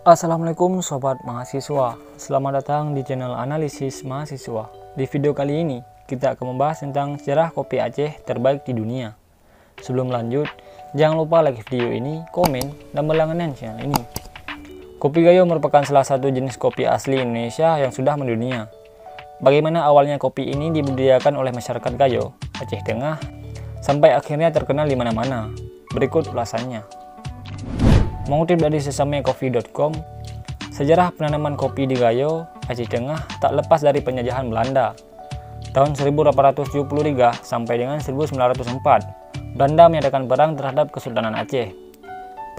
Assalamualaikum Sobat Mahasiswa, selamat datang di channel Analisis Mahasiswa. Di video kali ini, kita akan membahas tentang sejarah kopi Aceh terbaik di dunia. Sebelum lanjut, jangan lupa like video ini, komen, dan berlangganan channel ini. Kopi Gayo merupakan salah satu jenis kopi asli Indonesia yang sudah mendunia. Bagaimana awalnya kopi ini dibudidayakan oleh masyarakat Gayo, Aceh Tengah, sampai akhirnya terkenal di mana-mana. Berikut ulasannya. Mengutip dari sesamecoffee.com, sejarah penanaman kopi di Gayo, Aceh Tengah tak lepas dari penjajahan Belanda. Tahun 1873 sampai dengan 1904, Belanda menyatakan perang terhadap Kesultanan Aceh.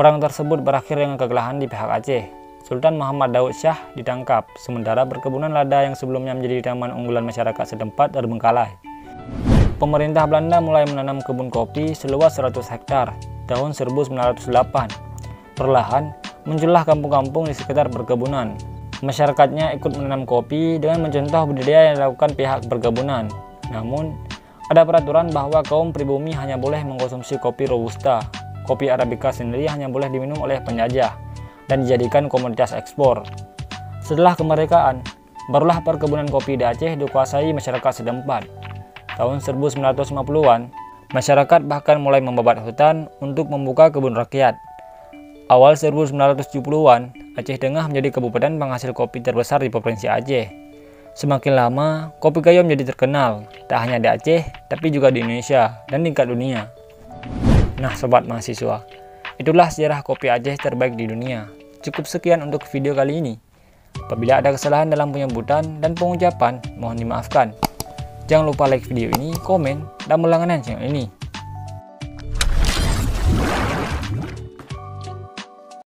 Perang tersebut berakhir dengan kekalahan di pihak Aceh. Sultan Muhammad Daud Shah ditangkap, sementara perkebunan lada yang sebelumnya menjadi taman unggulan masyarakat setempat terbengkalai. Pemerintah Belanda mulai menanam kebun kopi seluas 100 hektar tahun 1908. Perlahan, muncullah kampung-kampung di sekitar perkebunan. Masyarakatnya ikut menanam kopi dengan mencontoh budidaya yang dilakukan pihak perkebunan. Namun, ada peraturan bahwa kaum pribumi hanya boleh mengkonsumsi kopi Robusta. Kopi Arabica sendiri hanya boleh diminum oleh penjajah dan dijadikan komoditas ekspor. Setelah kemerdekaan, barulah perkebunan kopi di Aceh dikuasai masyarakat setempat. Tahun 1950-an, masyarakat bahkan mulai membabat hutan untuk membuka kebun rakyat. Awal 1970-an, Aceh Tengah menjadi kabupaten penghasil kopi terbesar di Provinsi Aceh. Semakin lama, kopi Gayo menjadi terkenal, tak hanya di Aceh, tapi juga di Indonesia dan tingkat dunia. Nah Sobat Mahasiswa, itulah sejarah kopi Aceh terbaik di dunia. Cukup sekian untuk video kali ini. Apabila ada kesalahan dalam penyebutan dan pengucapan, mohon dimaafkan. Jangan lupa like video ini, komen, dan berlangganan channel ini.